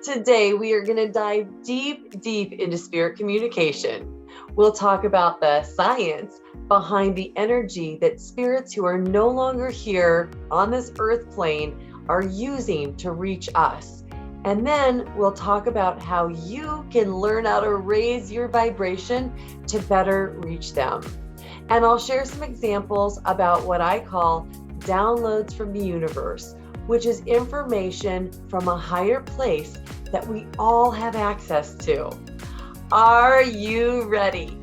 Today, we are going to dive deep into spirit communication. We'll talk about the science behind the energy that spirits who are no longer here on this earth plane are using to reach us. And then we'll talk about how you can learn how to raise your vibration to better reach them. And I'll share some examples about what I call downloads from the universe, which is information from a higher place that we all have access to. Are you ready?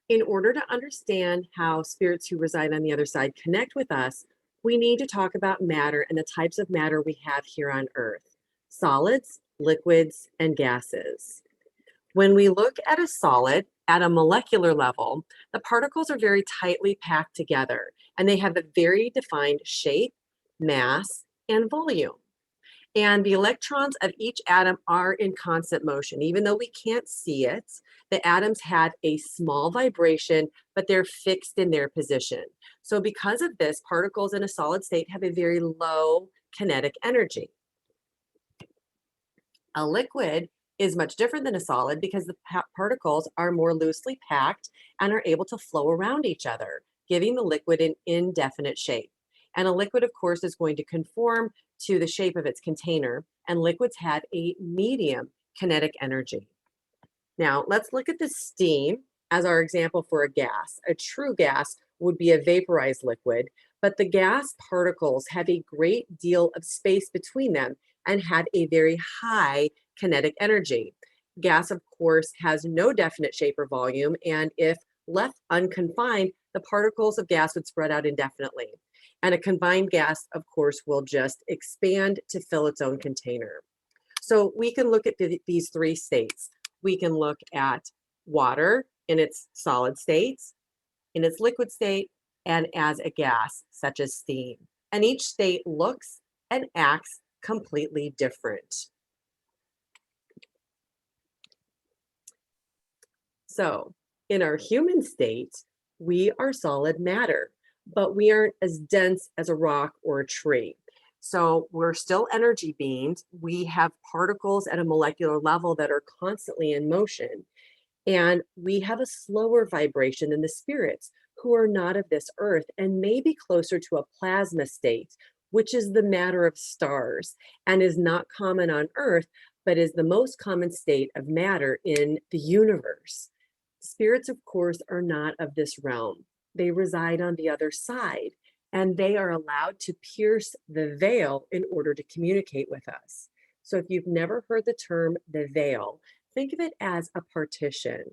In order to understand how spirits who reside on the other side connect with us, we need to talk about matter and the types of matter we have here on Earth: solids, liquids, and gases. When we look at a solid at a molecular level, the particles are very tightly packed together, and they have a very defined shape, mass, and volume. And the electrons of each atom are in constant motion. Even though we can't see it, the atoms have a small vibration, but they're fixed in their position. So because of this, particles in a solid state have a very low kinetic energy. A liquid is much different than a solid because the particles are more loosely packed and are able to flow around each other, giving the liquid an indefinite shape. And a liquid, of course, is going to conform to the shape of its container, and liquids have a medium kinetic energy. Now, let's look at the steam as our example for a gas. A true gas would be a vaporized liquid, but the gas particles have a great deal of space between them and have a very high kinetic energy. Gas, of course, has no definite shape or volume, and if left unconfined, the particles of gas would spread out indefinitely. And a combined gas, of course, will just expand to fill its own container. So we can look at these three states. We can look at water in its solid states, in its liquid state, and as a gas, such as steam. And each state looks and acts completely different. So in our human state, we are solid matter, but we aren't as dense as a rock or a tree. So we're still energy beings. We have particles at a molecular level that are constantly in motion. And we have a slower vibration than the spirits who are not of this earth and may be closer to a plasma state, which is the matter of stars and is not common on Earth, but is the most common state of matter in the universe. Spirits, of course, are not of this realm. They reside on the other side, and they are allowed to pierce the veil in order to communicate with us. So if you've never heard the term the veil, think of it as a partition,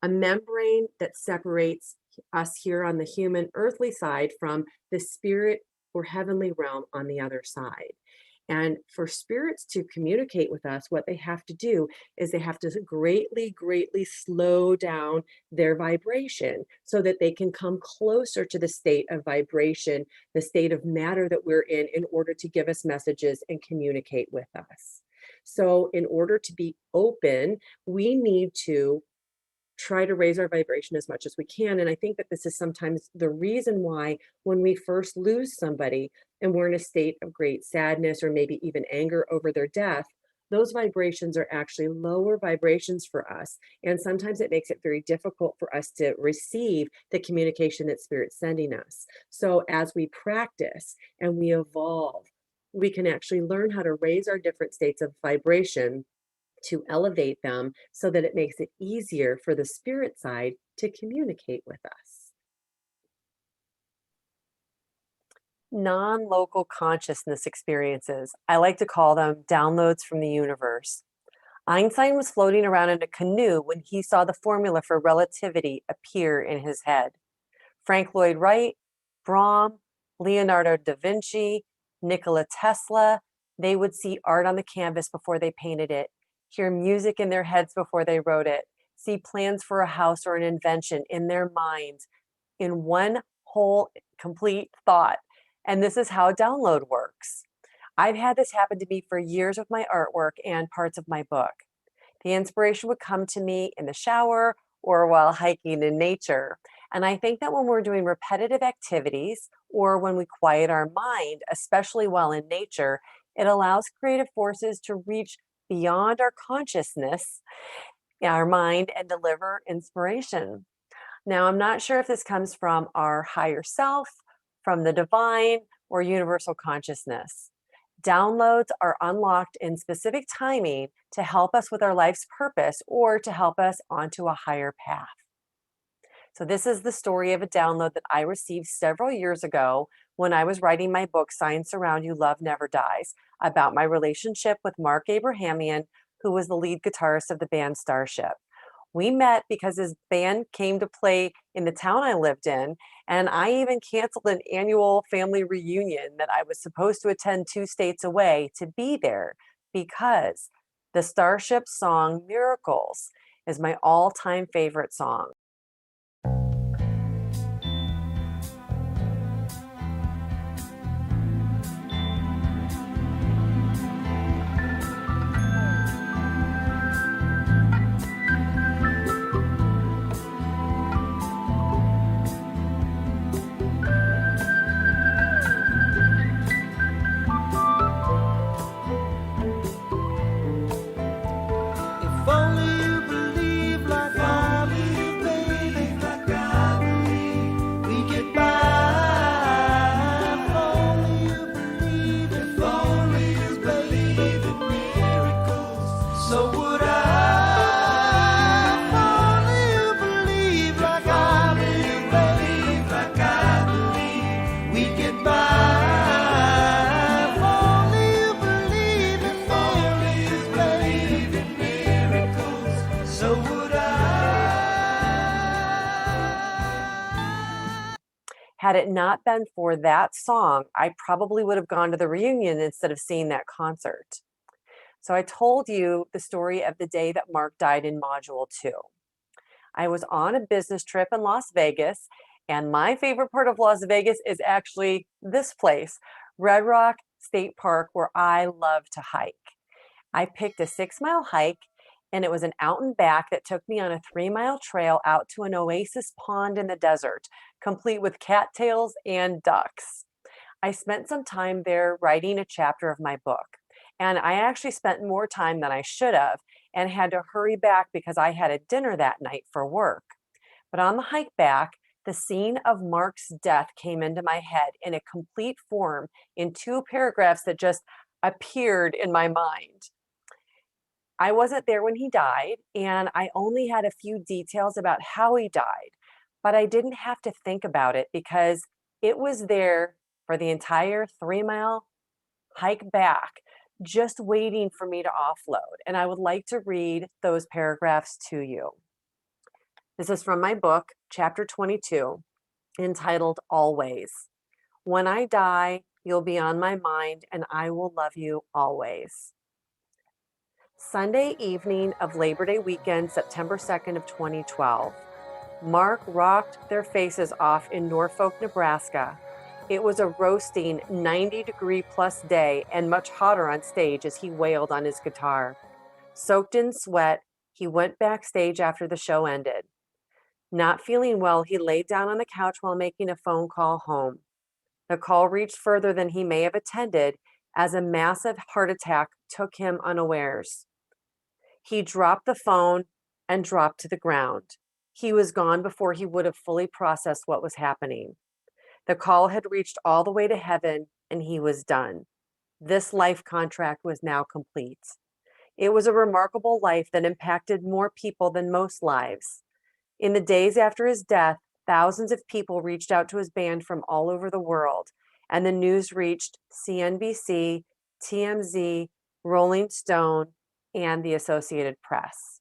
a membrane that separates us here on the human earthly side from the spirit or heavenly realm on the other side. And for spirits to communicate with us, what they have to do is they have to greatly slow down their vibration so that they can come closer to the state of vibration, the state of matter that we're in order to give us messages and communicate with us. So in order to be open, we need to try to raise our vibration as much as we can. And I think that this is sometimes the reason why when we first lose somebody and we're in a state of great sadness or maybe even anger over their death, those vibrations are actually lower vibrations for us. And sometimes it makes it very difficult for us to receive the communication that Spirit's sending us. So as we practice and we evolve, we can actually learn how to raise our different states of vibration to elevate them so that it makes it easier for the spirit side to communicate with us. Non-local consciousness experiences. I like to call them downloads from the universe. Einstein was floating around in a canoe when he saw the formula for relativity appear in his head. Frank Lloyd Wright, Brahm, Leonardo da Vinci, Nikola Tesla, they would see art on the canvas before they painted it, hear music in their heads before they wrote it, see plans for a house or an invention in their minds in one whole complete thought. And this is how download works. I've had this happen to me for years with my artwork and parts of my book. The inspiration would come to me in the shower or while hiking in nature. And I think that when we're doing repetitive activities or when we quiet our mind, especially while in nature, it allows creative forces to reach beyond our consciousness, our mind, and deliver inspiration. Now, I'm not sure if this comes from our higher self, from the divine, or universal consciousness. Downloads are unlocked in specific timing to help us with our life's purpose or to help us onto a higher path. So, this is the story of a download that I received several years ago when I was writing my book, Signs Surround You, Love Never Dies, about my relationship with Mark Abrahamian, who was the lead guitarist of the band Starship. We met because his band came to play in the town I lived in, and I even canceled an annual family reunion that I was supposed to attend 2 states away to be there because the Starship song Miracles is my all-time favorite song. If only you believe like I believe, baby, like I believe, we get by. If only you believe, if only you believe in miracles, so would I. If only you believe like I believe, baby, like I believe, we get by. If only you believe in miracles, so would I. Had it not been for that song, I probably would have gone to the reunion instead of seeing that concert. So I told you the story of the day that Mark died in Module 2. I was on a business trip in Las Vegas, and my favorite part of Las Vegas is actually this place, Red Rock State Park, where I love to hike. I picked a 6-mile hike, and it was an out and back that took me on a 3-mile trail out to an oasis pond in the desert, complete with cattails and ducks. I spent some time there writing a chapter of my book, and I actually spent more time than I should have and had to hurry back because I had a dinner that night for work. But on the hike back, the scene of Mark's death came into my head in a complete form in 2 paragraphs that just appeared in my mind. I wasn't there when he died, and I only had a few details about how he died, but I didn't have to think about it because it was there for the entire 3-mile hike back, just waiting for me to offload. And I would like to read those paragraphs to you. This is from my book, Chapter 22, entitled Always. When I die, you'll be on my mind, and I will love you always. Sunday evening of Labor Day weekend, September 2nd of 2012. Mark rocked their faces off in Norfolk, Nebraska. It was a roasting 90-degree-plus day and much hotter on stage as he wailed on his guitar. Soaked in sweat, he went backstage after the show ended. Not feeling well, he laid down on the couch while making a phone call home. The call reached further than he may have attended as a massive heart attack took him unawares. He dropped the phone and dropped to the ground. He was gone before he would have fully processed what was happening. The call had reached all the way to heaven, and he was done. This life contract was now complete. It was a remarkable life that impacted more people than most lives. In the days after his death, thousands of people reached out to his band from all over the world, and the news reached CNBC, TMZ, Rolling Stone, and the Associated Press.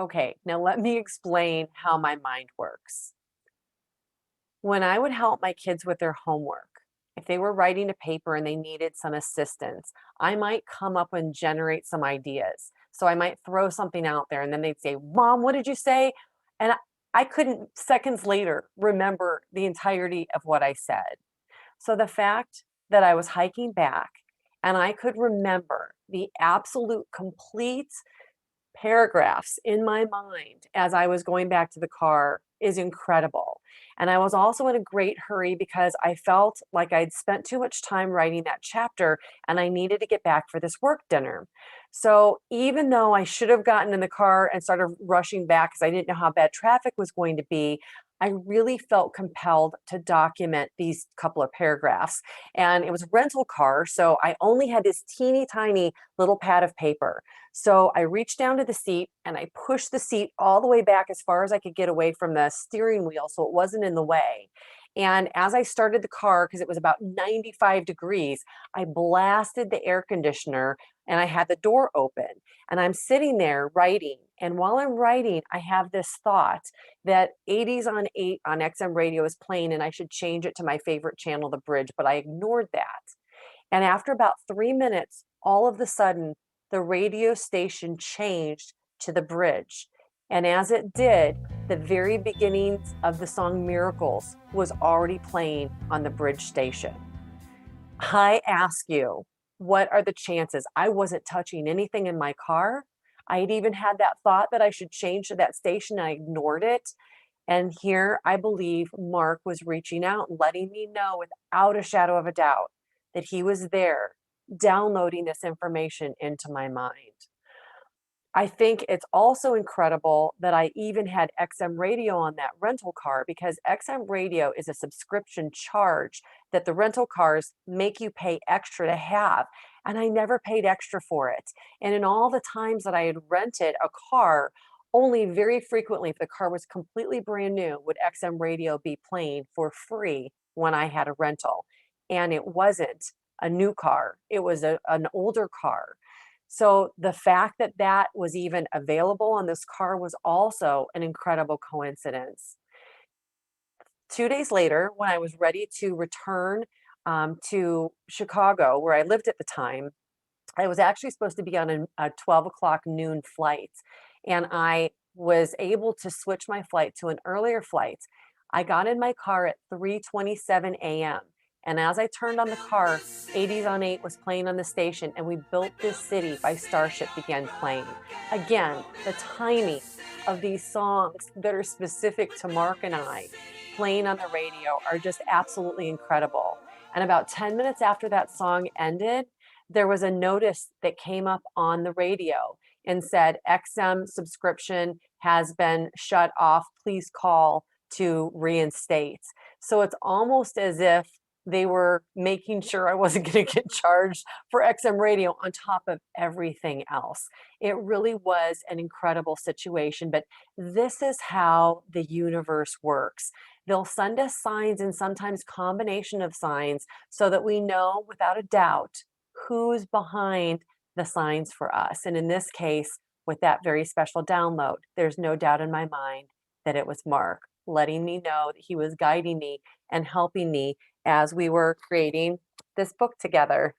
Okay, now let me explain how my mind works. When I would help my kids with their homework, if they were writing a paper and they needed some assistance, I might come up and generate some ideas. So I might throw something out there and then they'd say, "Mom, what did you say?" And I couldn't seconds later remember the entirety of what I said. So the fact that I was hiking back and I could remember the absolute complete paragraphs in my mind as I was going back to the car is incredible. And I was also in a great hurry because I felt like I'd spent too much time writing that chapter and I needed to get back for this work dinner. So even though I should have gotten in the car and started rushing back because I didn't know how bad traffic was going to be, I really felt compelled to document these couple of paragraphs. And it was a rental car, so I only had this teeny tiny little pad of paper. So I reached down to the seat and I pushed the seat all the way back as far as I could get away from the steering wheel so it wasn't in the way. And as I started the car, because it was about 95 degrees, I blasted the air conditioner and I had the door open. And I'm sitting there writing. And while I'm writing, I have this thought that 80s on 8 on XM radio is playing and I should change it to my favorite channel, The Bridge, but I ignored that. And after about 3 minutes, all of the sudden, the radio station changed to The Bridge. And as it did, the very beginnings of the song Miracles was already playing on the Bridge station. I ask you, what are the chances? I wasn't touching anything in my car. I had even had that thought that I should change to that station. I ignored it. And here I believe Mark was reaching out, letting me know without a shadow of a doubt that he was there downloading this information into my mind. I think it's also incredible that I even had XM radio on that rental car because XM radio is a subscription charge that the rental cars make you pay extra to have. And I never paid extra for it. And in all the times that I had rented a car, only very frequently, if the car was completely brand new, would XM radio be playing for free when I had a rental. And it wasn't a new car, it was an older car. So the fact that that was even available on this car was also an incredible coincidence. 2 days later, when I was ready to return to Chicago, where I lived at the time, I was actually supposed to be on a 12 o'clock noon flight, and I was able to switch my flight to an earlier flight. I got in my car at 3:27 a.m. And as I turned on the car, 80s on 8 was playing on the station, and We Built This City by Starship began playing. Again, the timing of these songs that are specific to Mark and I playing on the radio are just absolutely incredible. And about 10 minutes after that song ended, there was a notice that came up on the radio and said, XM subscription has been shut off. Please call to reinstate. So it's almost as if they were making sure I wasn't going to get charged for XM radio on top of everything else. It really was an incredible situation, but this is how the universe works. They'll send us signs and sometimes combination of signs so that we know without a doubt who's behind the signs for us. And in this case, with that very special download, there's no doubt in my mind that it was Mark letting me know that he was guiding me and helping me as we were creating this book together.